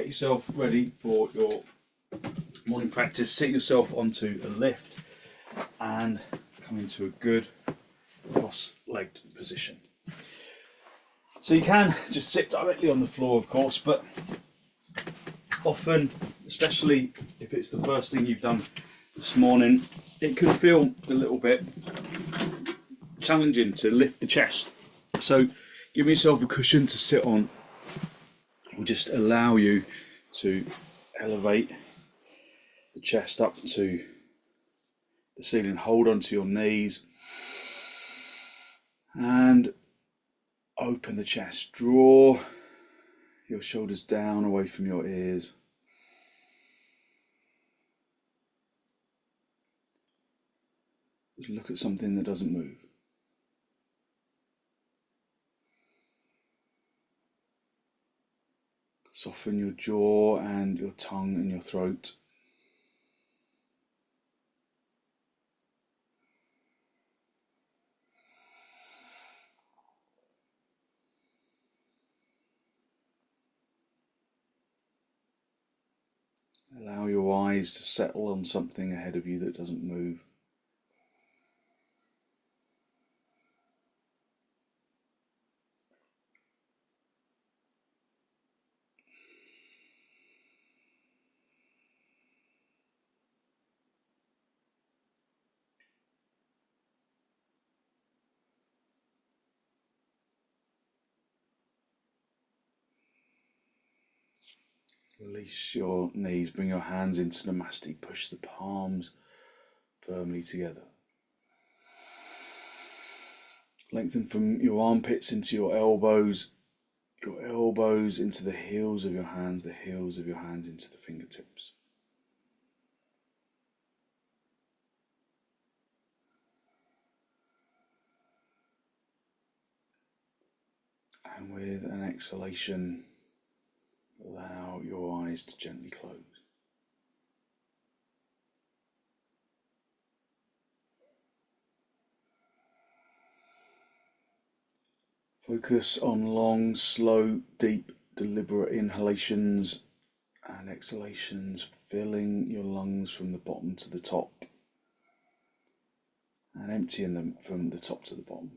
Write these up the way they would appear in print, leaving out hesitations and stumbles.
get yourself ready for your morning practice. Sit yourself onto a lift and come into a good cross-legged position. So you can just sit directly on the floor, of course, but often, especially if it's the first thing you've done this morning, it can feel a little bit challenging to lift the chest. So give yourself a cushion to sit on. Will just allow you to elevate the chest up to the ceiling. Hold onto your knees and open the chest. Draw your shoulders down away from your ears. Just look at something that doesn't move. Soften your jaw and your tongue and your throat. Allow your eyes to settle on something ahead of you that doesn't move. Release your knees, bring your hands into Namaste, push the palms firmly together. Lengthen from your armpits into your elbows into the heels of your hands, the heels of your hands into the fingertips. And with an exhalation, allow your eyes to gently close. Focus on long, slow, deep, deliberate inhalations and exhalations, filling your lungs from the bottom to the top and emptying them from the top to the bottom.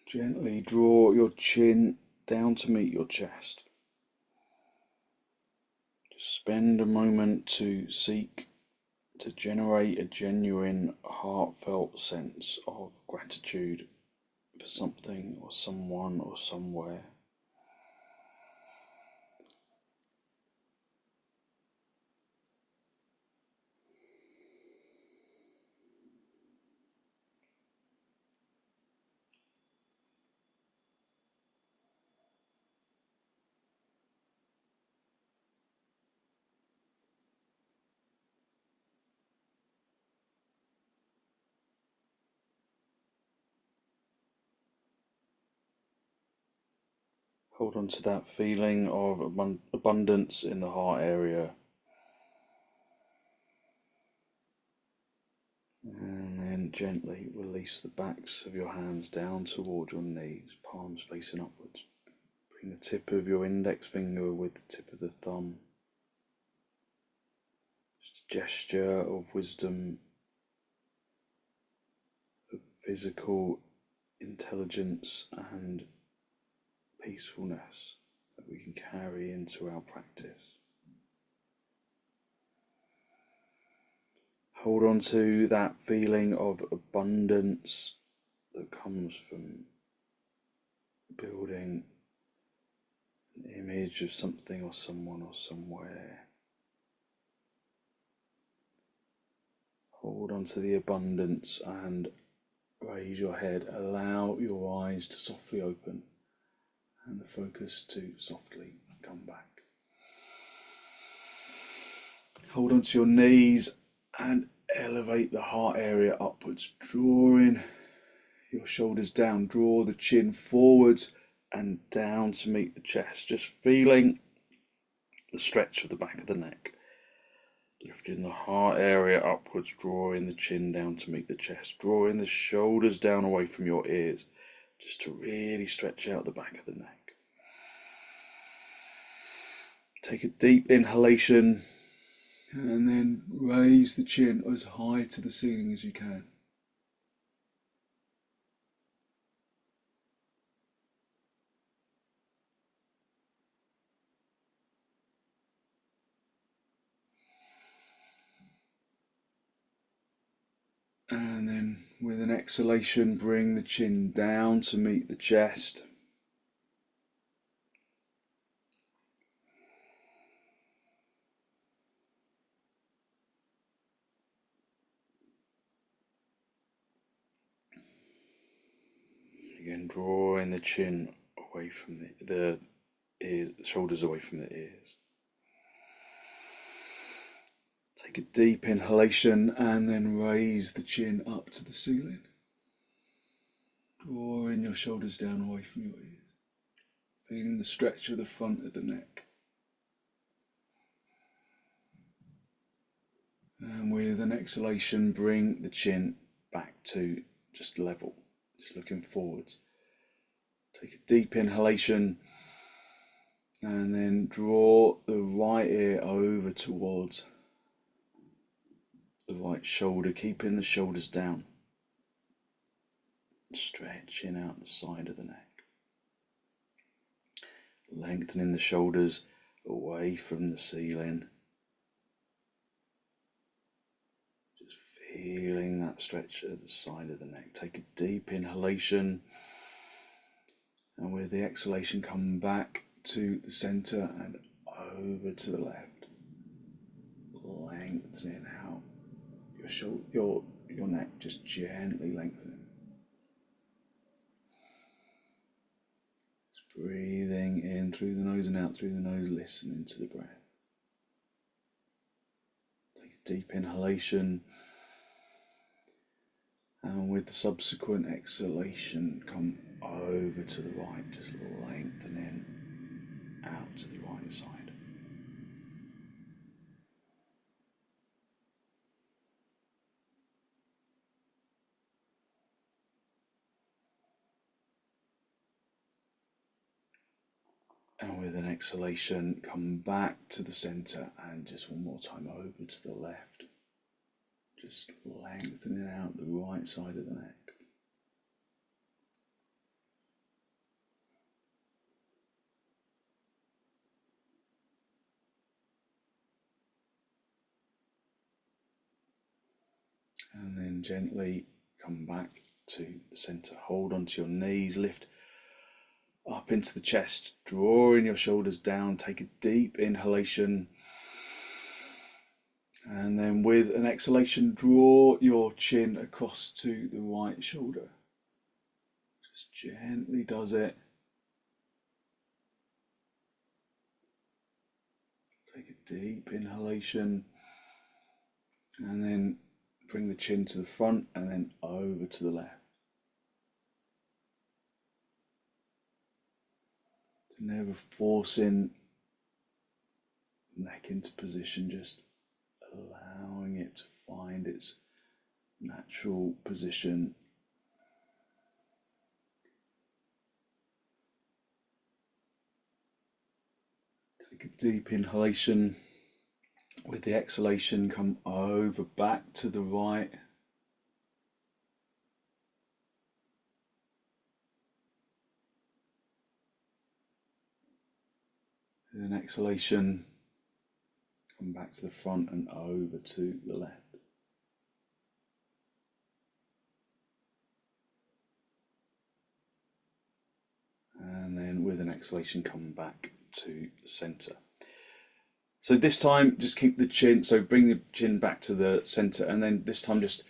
Gently draw your chin down to meet your chest. Just spend a moment to seek to generate a genuine, heartfelt sense of gratitude for something or someone or somewhere. Hold on to that feeling of abundance in the heart area. And then gently release the backs of your hands down toward your knees, palms facing upwards. Bring the tip of your index finger with the tip of the thumb. Just a gesture of wisdom, of physical intelligence and peacefulness, of that we can carry into our practice. Hold on to that feeling of abundance that comes from building an image of something or someone or somewhere. Hold on to the abundance and raise your head. Allow your eyes to softly open and the focus to softly come back. Hold on to your knees and elevate the heart area upwards, drawing your shoulders down. Draw the chin forwards and down to meet the chest, just feeling the stretch of the back of the neck. Lifting the heart area upwards, drawing the chin down to meet the chest, drawing the shoulders down away from your ears, just to really stretch out the back of the neck. Take a deep inhalation and then raise the chin as high to the ceiling as you can. And then with an exhalation, bring the chin down to meet the chest. Again, drawing the chin away from the ears, shoulders away from the ears. Take a deep inhalation and then raise the chin up to the ceiling. Drawing your shoulders down away from your ears. Feeling the stretch of the front of the neck. And with an exhalation, bring the chin back to just level, just looking forwards. Take a deep inhalation and then draw the right ear over towards the right shoulder, keeping the shoulders down. Stretching out the side of the neck. Lengthening the shoulders away from the ceiling. Just feeling that stretch at the side of the neck. Take a deep inhalation. And with the exhalation, come back to the center and over to the left. Lengthening out your neck, just gently lengthening. Just breathing in through the nose and out through the nose, listening to the breath. Take a deep inhalation. And with the subsequent exhalation, come over to the right, just lengthening out to the right side. And with an exhalation, come back to the center and just one more time over to the left. Just lengthening out the right side of the neck. And then gently come back to the center. Hold onto your knees, lift up into the chest, drawing your shoulders down. Take a deep inhalation. And then with an exhalation, draw your chin across to the right shoulder. Just gently does it. Take a deep inhalation. And then bring the chin to the front and then over to the left. Never forcing the neck into position, just allowing it to find its natural position. Take a deep inhalation. With the exhalation, come over back to the right. With an exhalation, come back to the front and over to the left. And then with an exhalation, come back to the center. So this time, just keep the chin, so bring the chin back to the center, and then this time just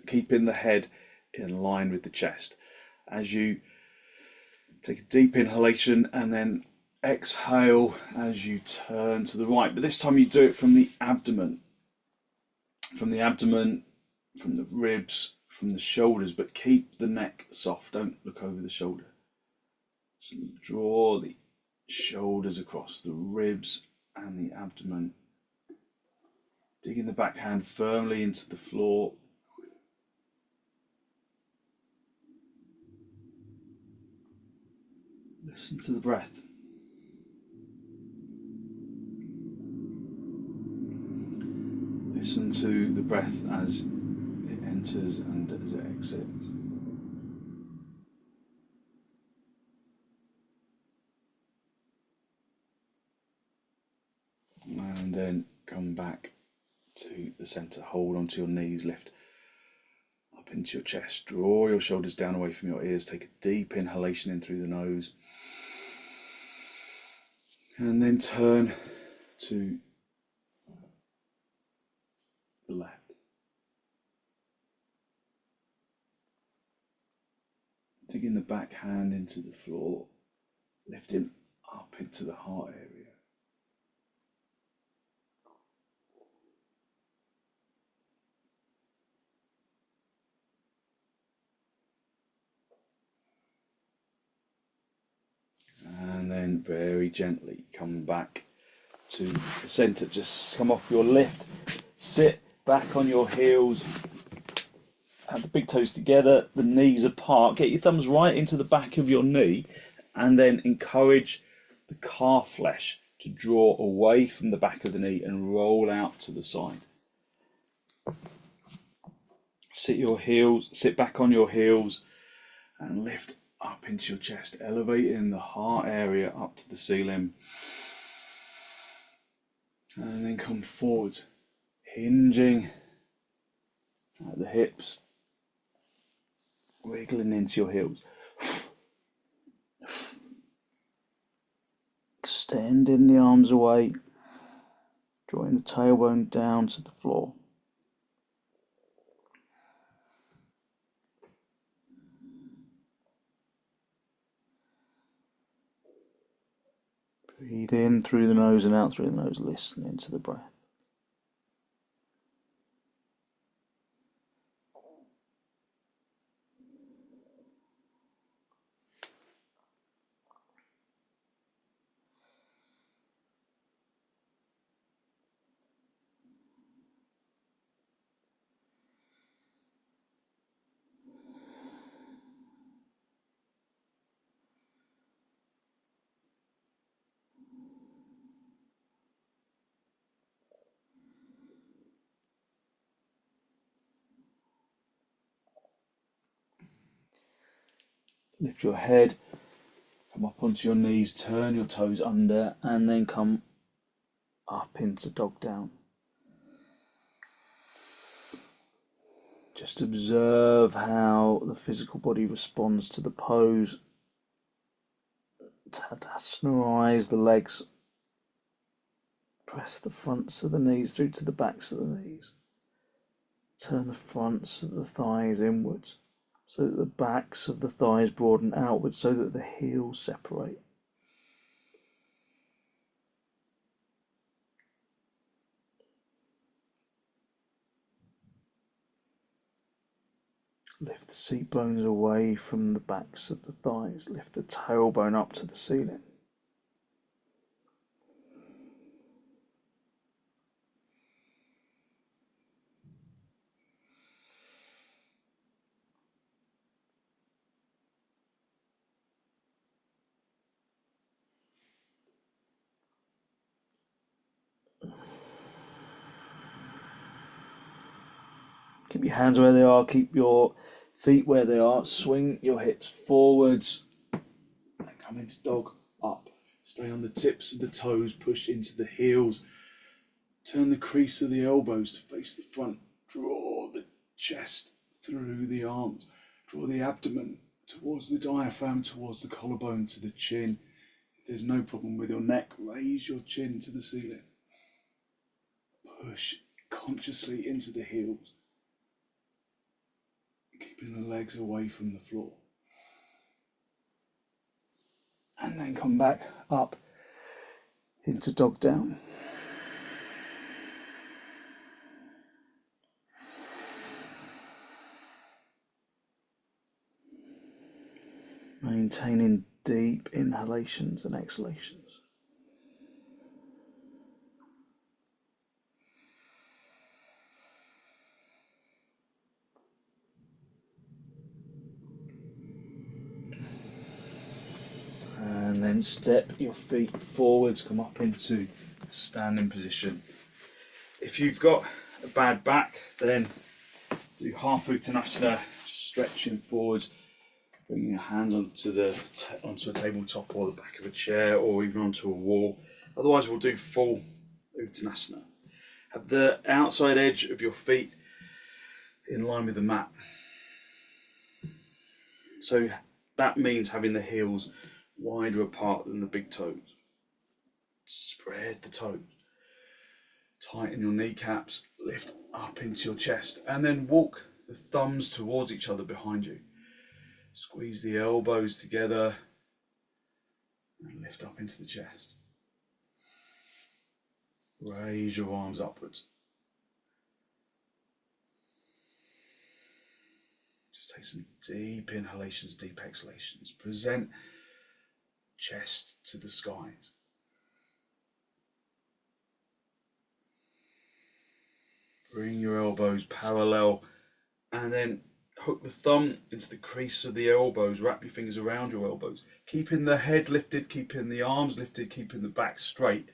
keeping the head in line with the chest. As you take a deep inhalation and then exhale as you turn to the right. But this time you do it from the abdomen. From the abdomen, from the ribs, from the shoulders, but keep the neck soft. Don't look over the shoulder. Just draw the shoulders across the ribs and the abdomen. Digging the back hand firmly into the floor. Listen to the breath. Listen to the breath as it enters and as it exits. And then come back to the center. Hold onto your knees, lift up into your chest. Draw your shoulders down away from your ears. Take a deep inhalation in through the nose. And then turn to the left. Digging the back hand into the floor, lifting up into the heart area. And then very gently come back to the center. Just come off your lift, sit back on your heels, have the big toes together, the knees apart. Get your thumbs right into the back of your knee, and then encourage the calf flesh to draw away from the back of the knee and roll out to the side. Sit back on your heels and lift up into your chest, elevating the heart area up to the ceiling. And then come forward, hinging at the hips, wiggling into your heels. Extending the arms away, drawing the tailbone down to the floor. Breathe in through the nose and out through the nose, listening to the breath. Lift your head, come up onto your knees, turn your toes under, and then come up into dog down. Just observe how the physical body responds to the pose. Tadasana the legs. Press the fronts of the knees through to the backs of the knees. Turn the fronts of the thighs inwards, so that the backs of the thighs broaden outwards, so that the heels separate. Lift the seat bones away from the backs of the thighs. Lift the tailbone up to the ceiling. Keep your hands where they are, keep your feet where they are, swing your hips forwards and come into dog up. Stay on the tips of the toes, push into the heels. Turn the crease of the elbows to face the front. Draw the chest through the arms. Draw the abdomen towards the diaphragm, towards the collarbone, to the chin. If there's no problem with your neck, raise your chin to the ceiling. Push consciously into the heels, keeping the legs away from the floor. And then come back up into dog down. Maintaining deep inhalations and exhalations. And then step your feet forwards, come up into standing position. If you've got a bad back, then do half uttanasana, stretching forwards, bringing your hands onto a tabletop or the back of a chair or even onto a wall. Otherwise we'll do full uttanasana. Have the outside edge of your feet in line with the mat. So that means having the heels wider apart than the big toes. Spread the toes. Tighten your kneecaps, lift up into your chest, and then walk the thumbs towards each other behind you. Squeeze the elbows together and lift up into the chest. Raise your arms upwards. Just take some deep inhalations, deep exhalations. Present chest to the skies. Bring your elbows parallel and then hook the thumb into the crease of the elbows. Wrap your fingers around your elbows. Keeping the head lifted, keeping the arms lifted, keeping the back straight.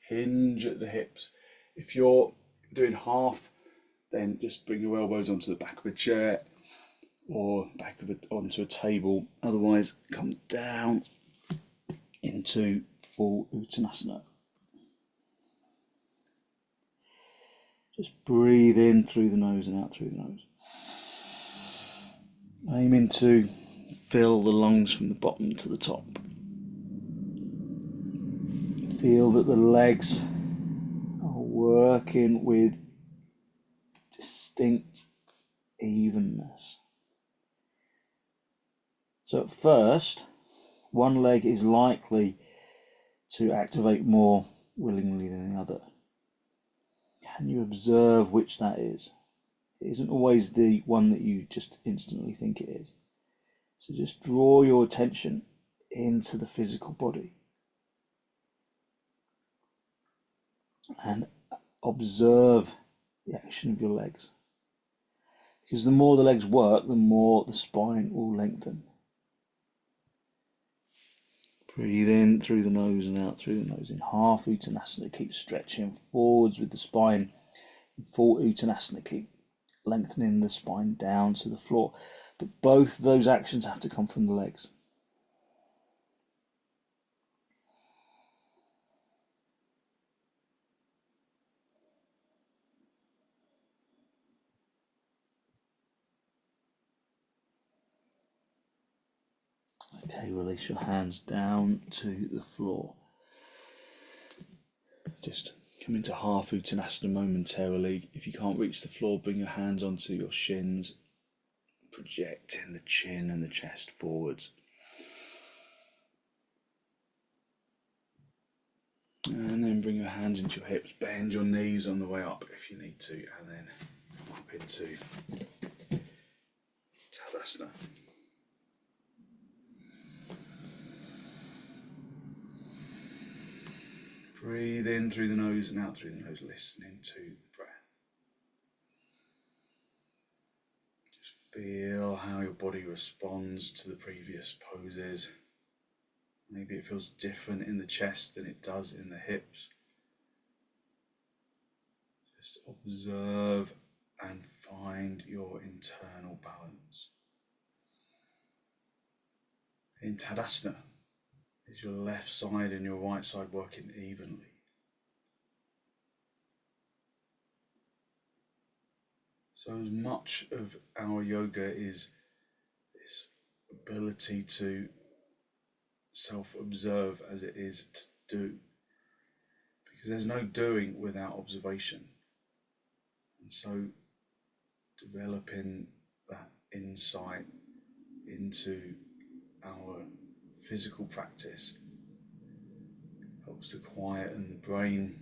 Hinge at the hips. If you're doing half, then just bring your elbows onto the back of a chair or onto a table. Otherwise, come down into full uttanasana. Just breathe in through the nose and out through the nose. Aiming to fill the lungs from the bottom to the top. Feel that the legs are working with distinct evenness. So at first, one leg is likely to activate more willingly than the other. Can you observe which that is? It isn't always the one that you just instantly think it is. So just draw your attention into the physical body and observe the action of your legs. Because the more the legs work, the more the spine will lengthen. Breathe in through the nose and out through the nose. In half uttanasana, keep stretching forwards with the spine. In full uttanasana, keep lengthening the spine down to the floor. But both those actions have to come from the legs. Okay, release your hands down to the floor. Just come into half uttanasana momentarily. If you can't reach the floor, bring your hands onto your shins, projecting the chin and the chest forwards. And then bring your hands into your hips, bend your knees on the way up if you need to, and then up into Tadasana. Breathe in through the nose and out through the nose, listening to the breath. Just feel how your body responds to the previous poses. Maybe it feels different in the chest than it does in the hips. Just observe and find your internal balance. In Tadasana, Is your left side and your right side working evenly? So as much of our yoga is this ability to self-observe as it is to do. Because there's no doing without observation. And so developing that insight into our physical practice helps to quieten the brain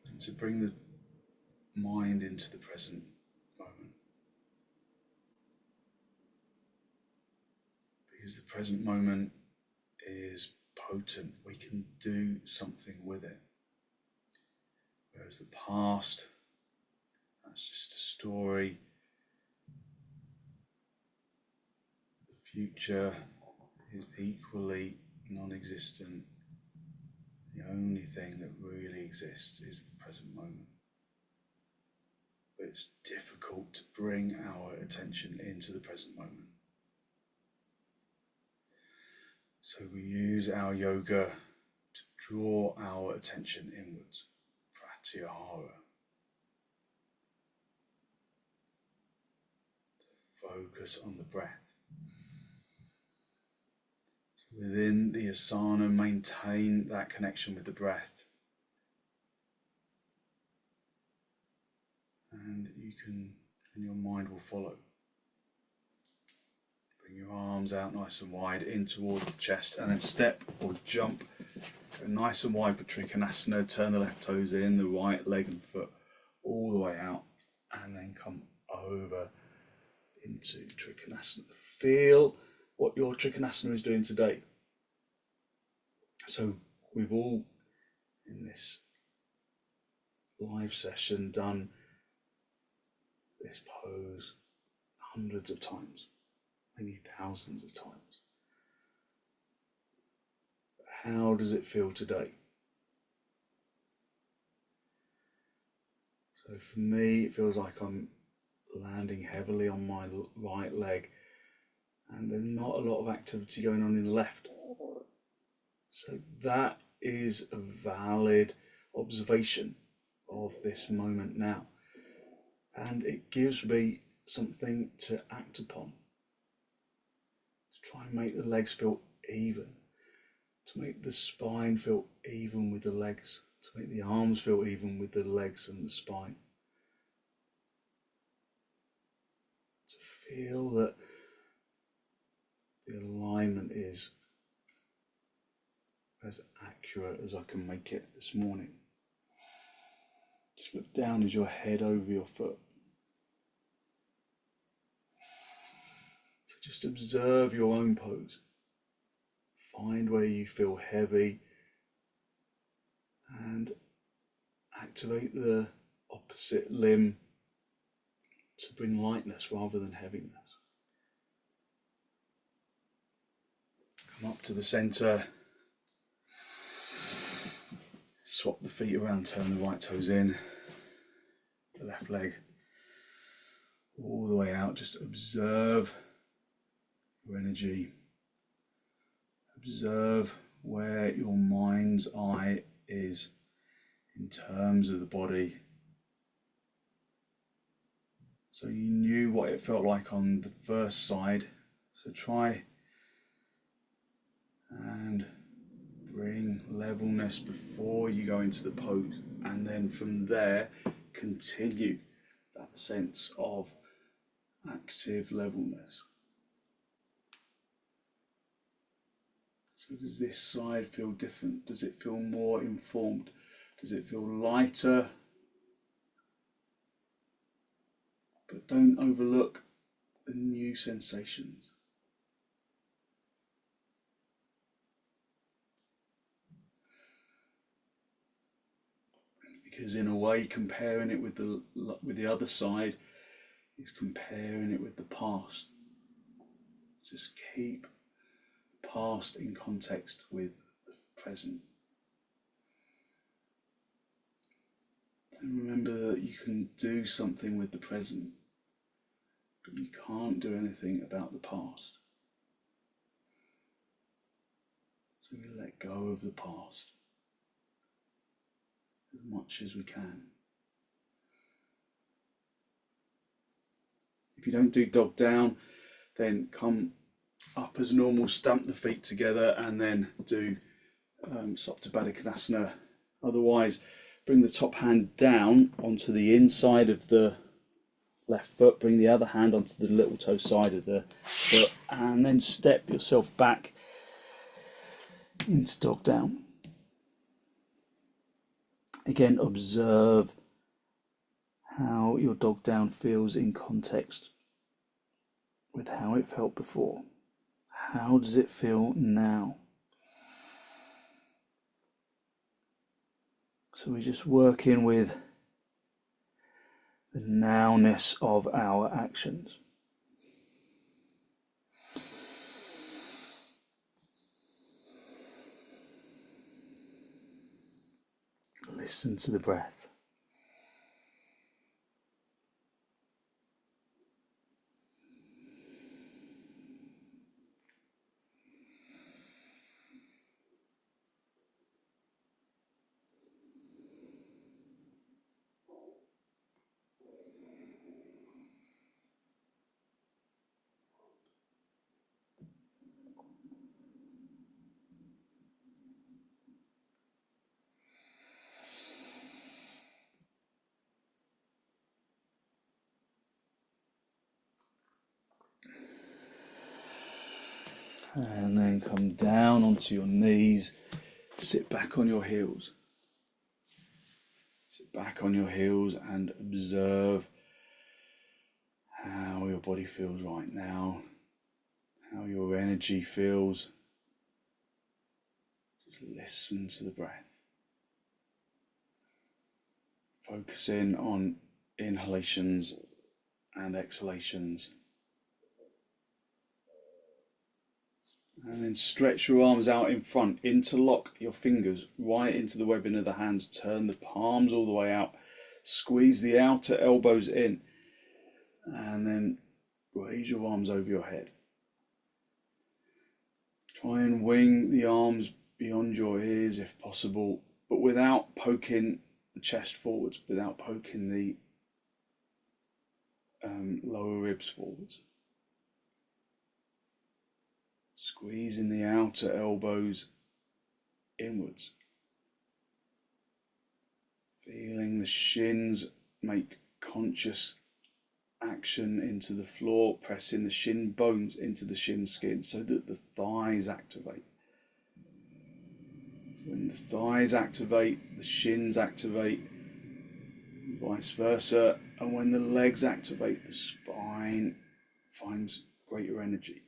and to bring the mind into the present moment. Because the present moment is potent, we can do something with it. Whereas the past, that's just a story. The future is equally non-existent. The only thing that really exists is the present moment. But it's difficult to bring our attention into the present moment. So we use our yoga to draw our attention inwards, pratyahara, to focus on the breath. So within the asana, maintain that connection with the breath. And your mind will follow. Bring your arms out nice and wide in towards the chest, and then step or jump. Go nice and wide for trikonasana. Turn the left toes in, the right leg and foot all the way out, and then come over into trikonasana. Feel what your trikonasana is doing today. So we've all in this live session done this pose hundreds of times, maybe thousands of times. But how does it feel today? So for me, it feels like I'm landing heavily on my right leg, and there's not a lot of activity going on in the left. So that is a valid observation of this moment now. And it gives me something to act upon, to try and make the legs feel even, to make the spine feel even with the legs, to make the arms feel even with the legs and the spine. To feel that the alignment is as accurate as I can make it this morning. Just look down as your head over your foot. So just observe your own pose. Find where you feel heavy and activate the opposite limb to bring lightness rather than heaviness. Come up to the center. Swap the feet around, turn the right toes in, the left leg all the way out. Just observe your energy. Observe where your mind's eye is in terms of the body. So you knew what it felt like on the first side. So try and bring levelness before you go into the pose, and then from there continue that sense of active levelness. So does this side feel different? Does it feel more informed? Does it feel lighter? But don't overlook the new sensations. Because in a way, comparing it with the other side is comparing it with the past. Just keep the past in context with the present. And remember that you can do something with the present, but you can't do anything about the past. So we let go of the past as much as we can. If you don't do dog down, then come up as normal, stamp the feet together, and then do swastikasana. Otherwise, bring the top hand down onto the inside of the left foot, bring the other hand onto the little toe side of the foot, and then step yourself back into dog down. Again, observe how your dog down feels in context with how it felt before. How does it feel now? So we just work in with the nowness of our actions. Listen to the breath. And then come down onto your knees, sit back on your heels. Sit back on your heels and observe how your body feels right now, how your energy feels. Just listen to the breath. Focus in on inhalations and exhalations. And then stretch your arms out in front, interlock your fingers right into the webbing of the hands, turn the palms all the way out, squeeze the outer elbows in, and then raise your arms over your head. Try and wing the arms beyond your ears if possible, but without poking the chest forwards, without poking the lower ribs forwards. Squeezing the outer elbows inwards. Feeling the shins make conscious action into the floor, pressing the shin bones into the shin skin so that the thighs activate. So when the thighs activate, the shins activate, vice versa, and when the legs activate, the spine finds greater energy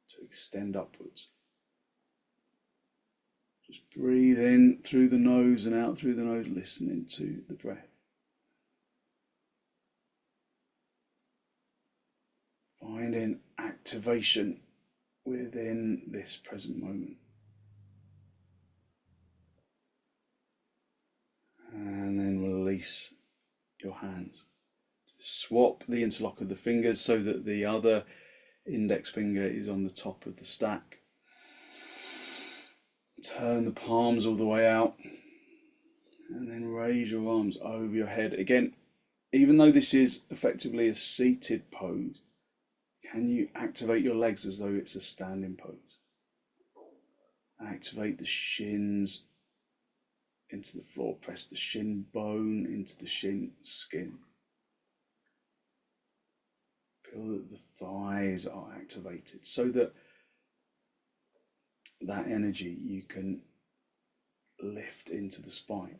to extend upwards. Just breathe in through the nose and out through the nose, listening to the breath. Finding activation within this present moment. And then release your hands. Swap the interlock of the fingers so that the other index finger is on the top of the stack. Turn the palms all the way out and then raise your arms over your head. Again, even though this is effectively a seated pose, can you activate your legs as though it's a standing pose? Activate the shins into the floor, press the shin bone into the shin skin. Feel that the thighs are activated so that that energy you can lift into the spine.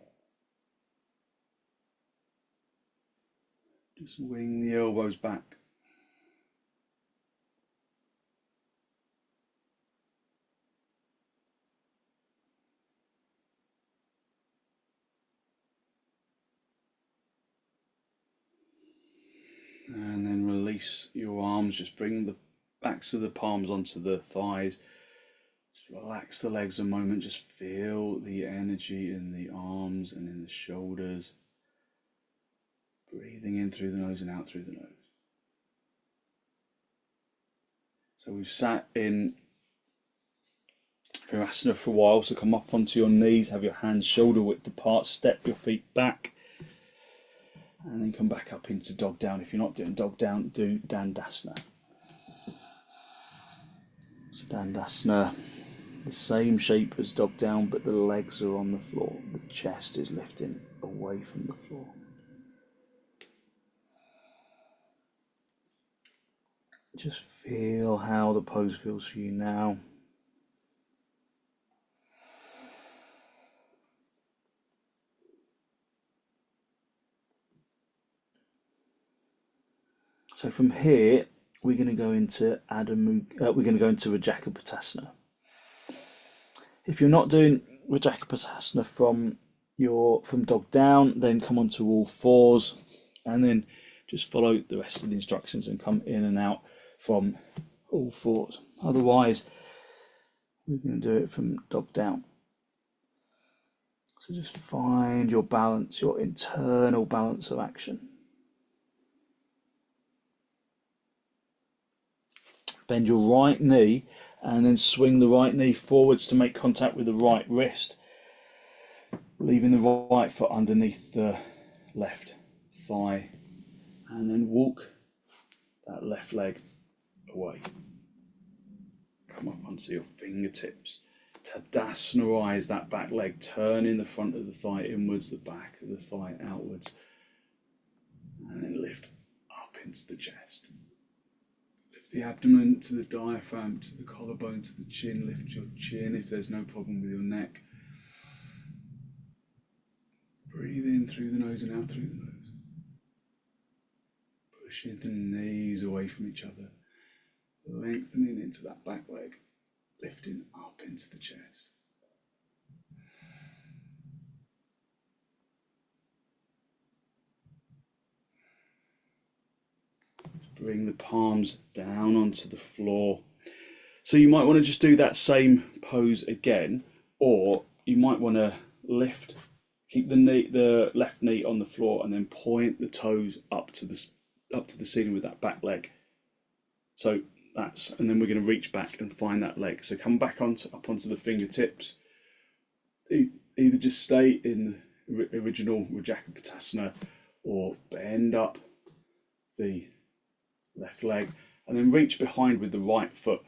Just wing the elbows back. And then release your arms, just bring the backs of the palms onto the thighs. Just relax the legs a moment, just feel the energy in the arms and in the shoulders. Breathing in through the nose and out through the nose. So we've sat in virasana for a while. So come up onto your knees, have your hands shoulder width apart, step your feet back, and then come back up into dog down. If you're not doing dog down, do dandasana. So dandasana, the same shape as dog down, but the legs are on the floor. The chest is lifting away from the floor. Just feel how the pose feels for you now. So from here, we're going to go into rajakapotasana. If you're not doing rajakapotasana from dog down, then come onto all fours, and then just follow the rest of the instructions and come in and out from all fours. Otherwise, we're going to do it from dog down. So just find your balance, your internal balance of action. Bend your right knee and then swing the right knee forwards to make contact with the right wrist, leaving the right foot underneath the left thigh, and then walk that left leg away. Come up onto your fingertips. Tadasanaise that back leg, turning the front of the thigh inwards, the back of the thigh outwards, and then lift up into the chest. The abdomen to the diaphragm, to the collarbone, to the chin. Lift your chin if there's no problem with your neck. Breathe in through the nose and out through the nose. Pushing the knees away from each other. Lengthening into that back leg. Lifting up into the chest. Bring the palms down onto the floor. So you might want to just do that same pose again, or you might want to lift, keep the left knee on the floor, and then point the toes up to the ceiling with that back leg. So and then we're going to reach back and find that leg. So come back up onto the fingertips. Either just stay in the original rajakapotasana, or bend up the left leg and then reach behind with the right foot,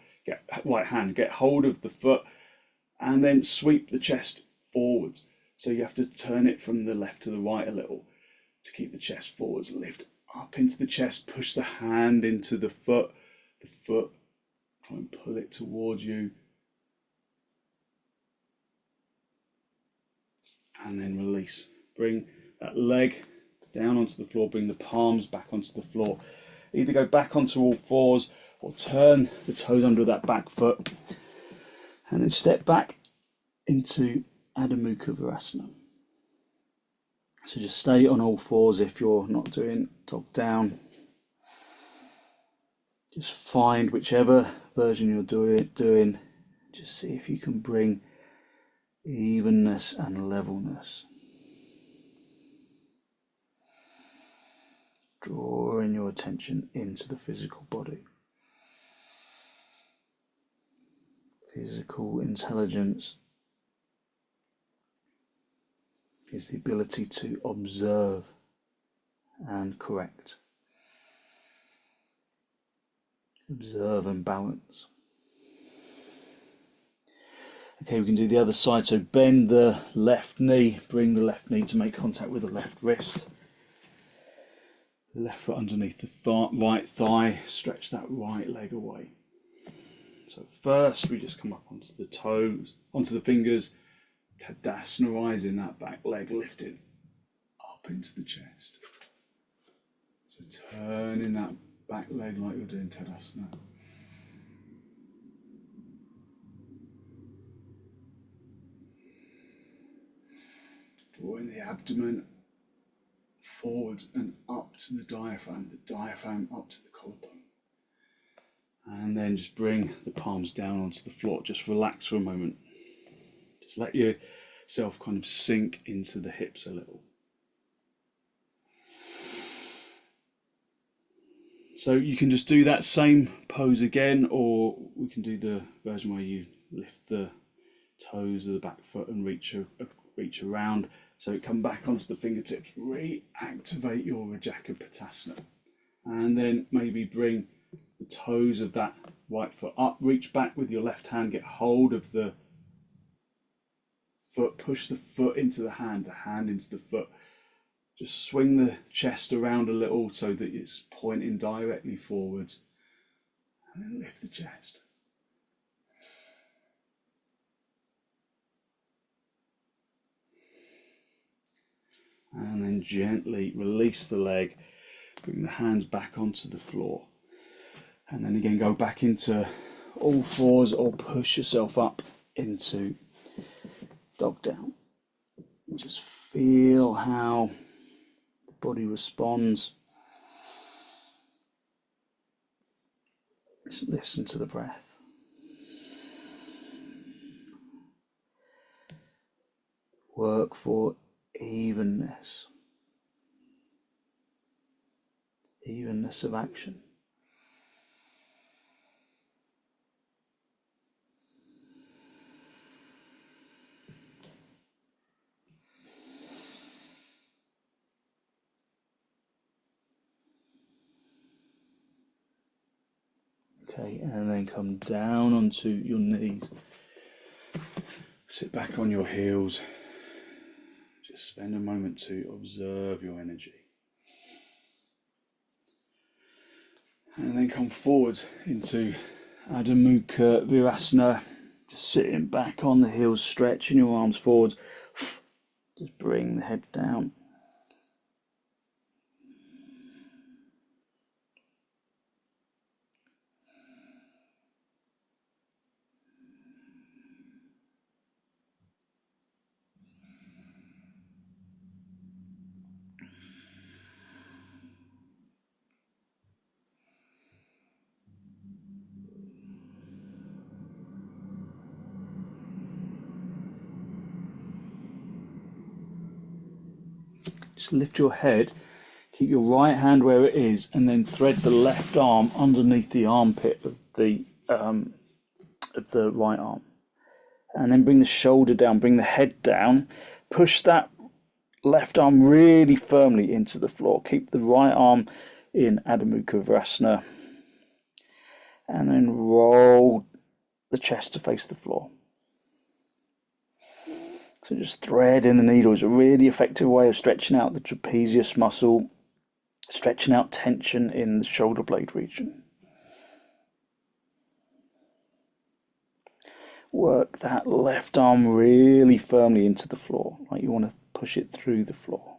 right hand, get hold of the foot, and then sweep the chest forwards. So you have to turn it from the left to the right a little to keep the chest forwards. Lift up into the chest, push the hand into the foot, try and pull it towards you, and then release. Bring that leg down onto the floor, bring the palms back onto the floor. Either go back onto all fours or turn the toes under that back foot and then step back into Adho Mukha Virasana. So just stay on all fours if you're not doing dog down. Just find whichever version you're doing. Just see if you can bring evenness and levelness. Drawing your attention into the physical body. Physical intelligence is the ability to observe and correct. Observe and balance. Okay, we can do the other side. So bend the left knee, bring the left knee to make contact with the left wrist. Left foot underneath the right thigh, stretch that right leg away. So first we just come up onto the toes, onto the fingers, tadasanaising that back leg, lifting up into the chest. So turning that back leg like you're doing tadasana. Drawing the abdomen forward and up to the diaphragm up to the collarbone. And then just bring the palms down onto the floor. Just relax for a moment. Just let yourself kind of sink into the hips a little. So you can just do that same pose again, or we can do the version where you lift the toes of the back foot and reach around. So come back onto the fingertips, reactivate your rajakapotasana. And then maybe bring the toes of that right foot up, reach back with your left hand, get hold of the foot, push the foot into the hand into the foot. Just swing the chest around a little so that it's pointing directly forwards. And then lift the chest. And then gently release the leg, bring the hands back onto the floor. And then again, go back into all fours or push yourself up into dog down. Just feel how the body responds. Just listen to the breath. Work for evenness of action. Okay, and then come down onto your knees. Sit back on your heels. Just spend a moment to observe your energy. And then come forward into Adho Mukha Virasana. Just sitting back on the heels, stretching your arms forwards. Just bring the head down. Just lift your head, keep your right hand where it is, and then thread the left arm underneath the armpit of the right arm. And then bring the shoulder down, bring the head down, push that left arm really firmly into the floor. Keep the right arm in Adho Mukha Virasana. And then roll the chest to face the floor. So just thread in the needle is a really effective way of stretching out the trapezius muscle, stretching out tension in the shoulder blade region. Work that left arm really firmly into the floor, like you want to push it through the floor.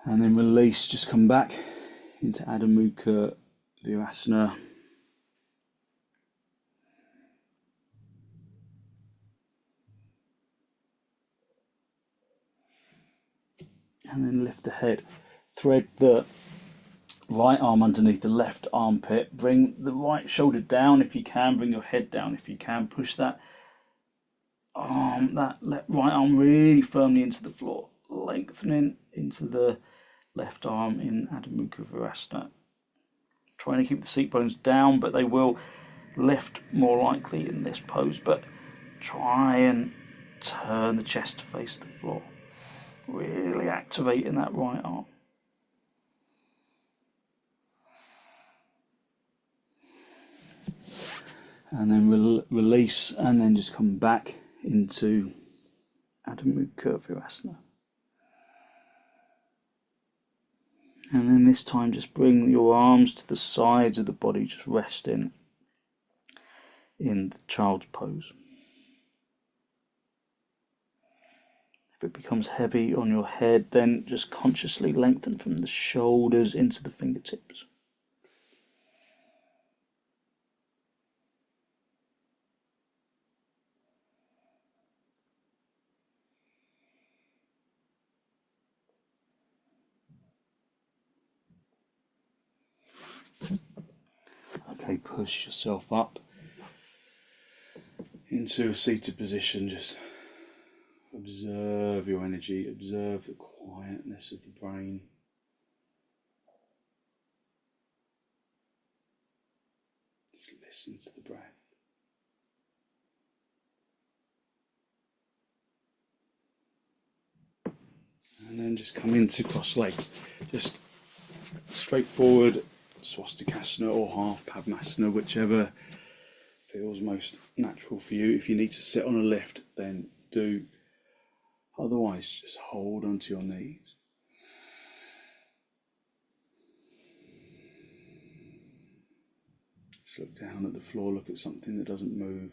And then release, just come back into Adho Mukha Virasana. And then lift the head. Thread the right arm underneath the left armpit. Bring the right shoulder down if you can. Bring your head down if you can. Push that arm, right arm really firmly into the floor. Lengthening into the left arm in Adho Mukha Virasana. Trying to keep the seat bones down, but they will lift more likely in this pose. But try and turn the chest to face the floor. Really activating that right arm. And then release, and then just come back into Adho Mukha Virasana. And then this time just bring your arms to the sides of the body, just resting in the child's pose. If it becomes heavy on your head, then just consciously lengthen from the shoulders into the fingertips. Okay, push yourself up into a seated position. Just observe your energy, observe the quietness of the brain. Just listen to the breath. And then just come into cross legs. Just straightforward swastikasana or half padmasana, whichever feels most natural for you. If you need to sit on a lift, then do. Otherwise, just hold onto your knees. Just look down at the floor, look at something that doesn't move.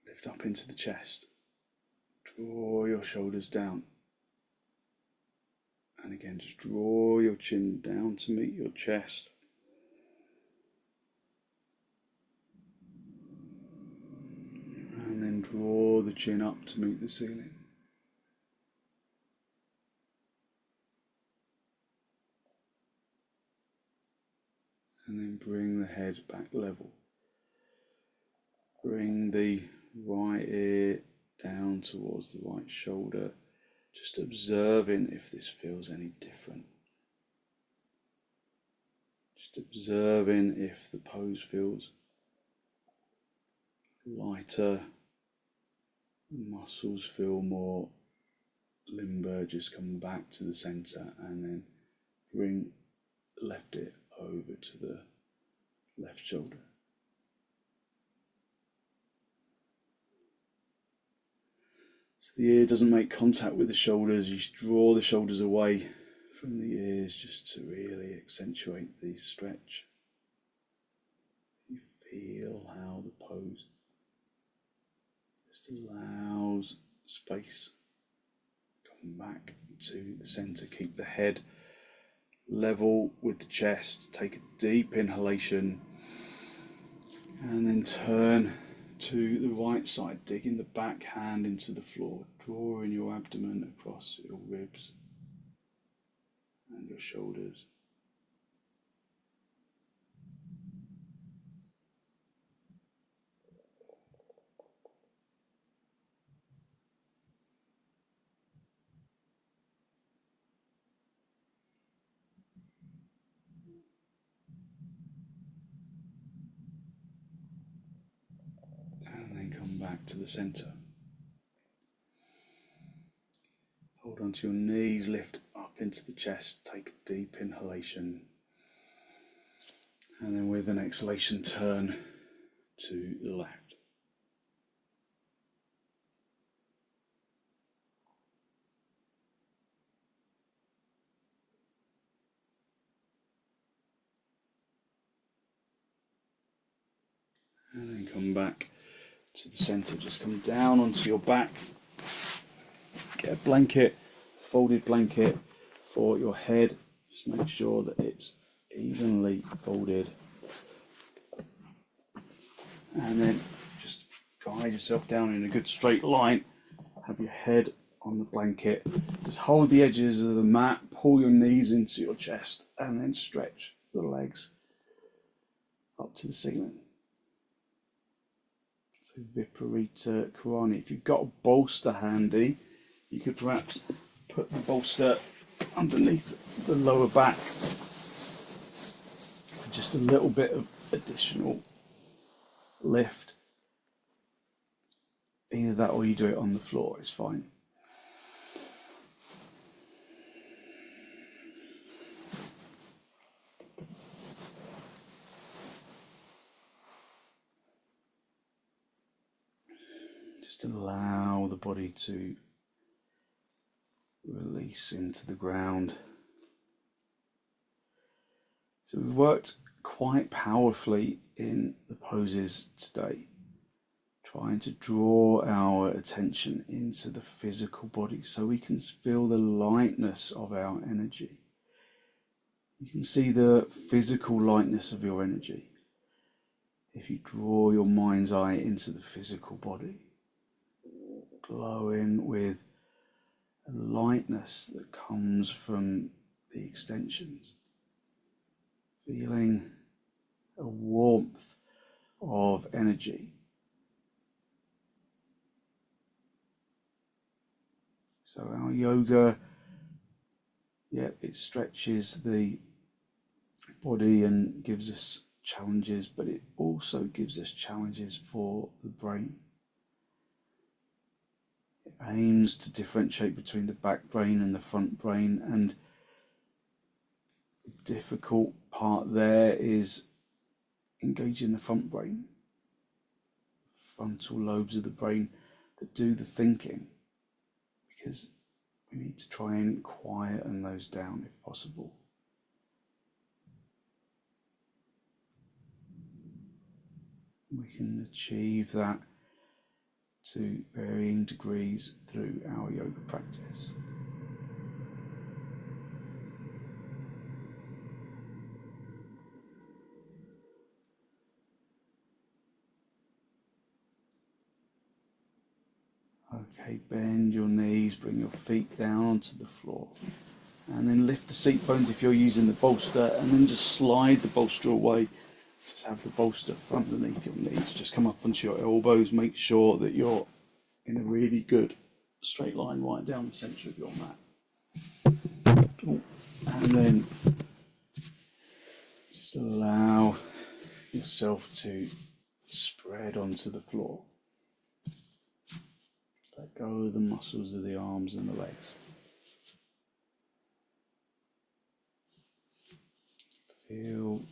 Lift up into the chest. Draw your shoulders down. And again, just draw your chin down to meet your chest. And then draw the chin up to meet the ceiling. And then bring the head back level. Bring the right ear down towards the right shoulder, just observing if this feels any different. Just observing if the pose feels lighter, muscles feel more limber. Just come back to the center and then bring the left ear over to the left shoulder. So the ear doesn't make contact with the shoulders. You draw the shoulders away from the ears just to really accentuate the stretch. You feel how the pose just allows space. Come back to the center. Keep the head level with the chest. Take a deep inhalation and then turn to the right side, digging the back hand into the floor, drawing your abdomen across your ribs and your shoulders. And then come back to the center. Hold onto your knees, lift up into the chest, take a deep inhalation. And then with an exhalation, turn to the left. And then come back to the center. Just come down onto your back. Get a blanket, folded blanket for your head. Just make sure that it's evenly folded. And then just guide yourself down in a good straight line. Have your head on the blanket. Just hold the edges of the mat, pull your knees into your chest, and then stretch the legs up to the ceiling. So viparita, karanhi. If you've got a bolster handy, you could perhaps put the bolster underneath the lower back for just a little bit of additional lift. Either that or you do it on the floor, it's fine. Just allow the body to release into the ground. So we've worked quite powerfully in the poses today, trying to draw our attention into the physical body so we can feel the lightness of our energy. You can see the physical lightness of your energy if you draw your mind's eye into the physical body, glowing with a lightness that comes from the extensions, feeling a warmth of energy. So our yoga, it stretches the body and gives us challenges, but it also gives us challenges for the brain. It aims to differentiate between the back brain and the front brain, and the difficult part there is engaging the front brain, frontal lobes of the brain that do the thinking, because we need to try and quieten those down if possible. We can achieve that to varying degrees through our yoga practice. Okay, bend your knees, bring your feet down onto the floor, and then lift the seat bones if you're using the bolster, and then just slide the bolster away. Just have the bolster underneath your knees, just come up onto your elbows, make sure that you're in a really good straight line right down the centre of your mat. And then just allow yourself to spread onto the floor. Let go of the muscles of the arms and the legs. Feel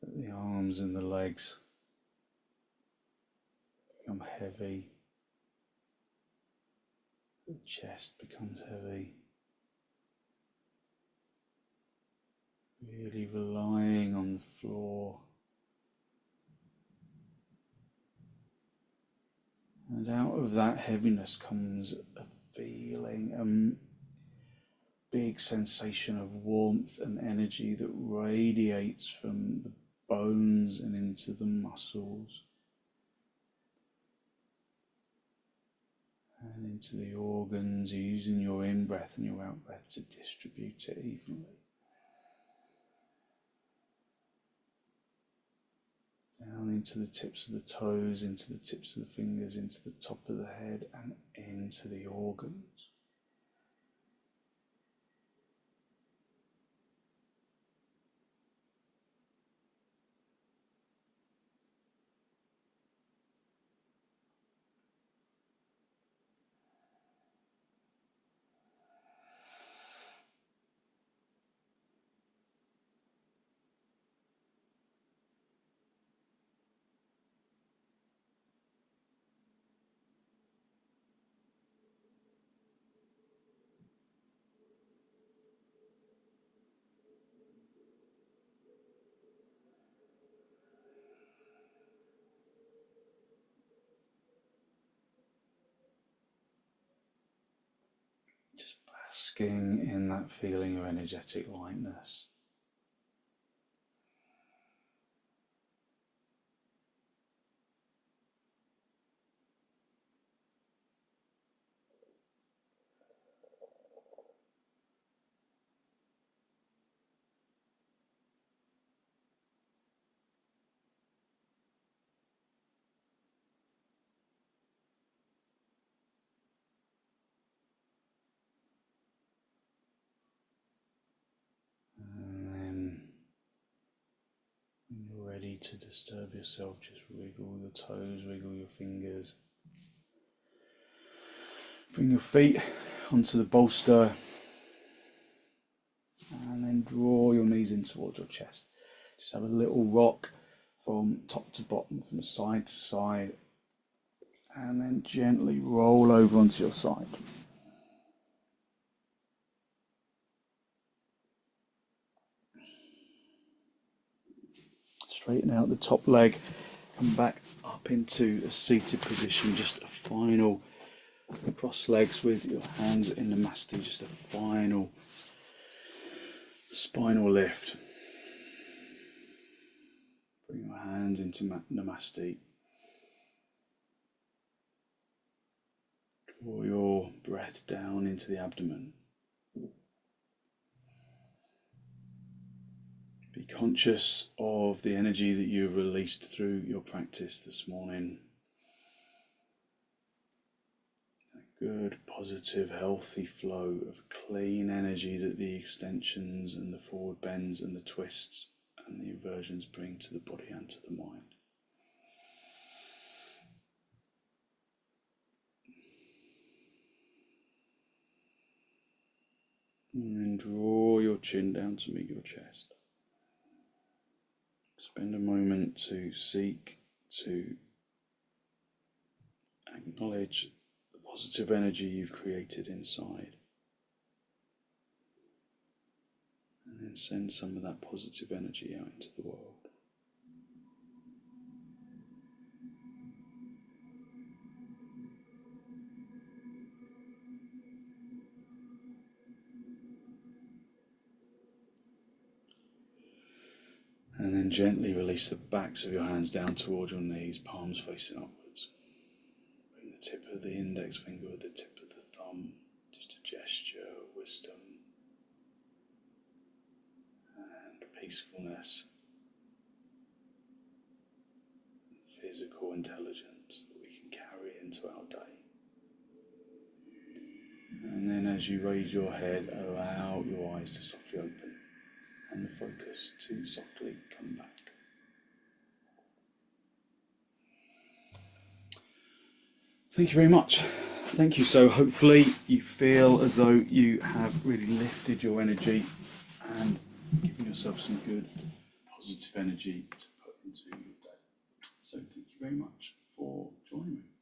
that the arms and the legs become heavy. The chest becomes heavy. Really relying on the floor. And out of that heaviness comes a feeling, a big sensation of warmth and energy that radiates from the bones and into the muscles and into the organs, using your in-breath and your out-breath to distribute it evenly. Down into the tips of the toes, into the tips of the fingers, into the top of the head, and into the organs. Just basking in that feeling of energetic lightness. And then when you're ready to disturb yourself, just wiggle your toes, wiggle your fingers. Bring your feet onto the bolster and then draw your knees in towards your chest. Just have a little rock from top to bottom, from side to side, and then gently roll over onto your side. Straighten out the top leg, come back up into a seated position, just a final cross legs with your hands in namaste, just a final spinal lift. Bring your hands into namaste. Draw your breath down into the abdomen. Be conscious of the energy that you've released through your practice this morning. A good, positive, healthy flow of clean energy that the extensions and the forward bends and the twists and the inversions bring to the body and to the mind. And then draw your chin down to meet your chest. Spend a moment to seek to acknowledge the positive energy you've created inside. And then send some of that positive energy out into the world. And then gently release the backs of your hands down toward your knees, palms facing upwards. Bring the tip of the index finger with the tip of the thumb, just a gesture of wisdom and peacefulness, and physical intelligence that we can carry into our day. And then as you raise your head, allow your eyes to softly open and the focus to softly come back. Thank you very much. Thank you. So hopefully you feel as though you have really lifted your energy and given yourself some good positive energy to put into your day. So thank you very much for joining me.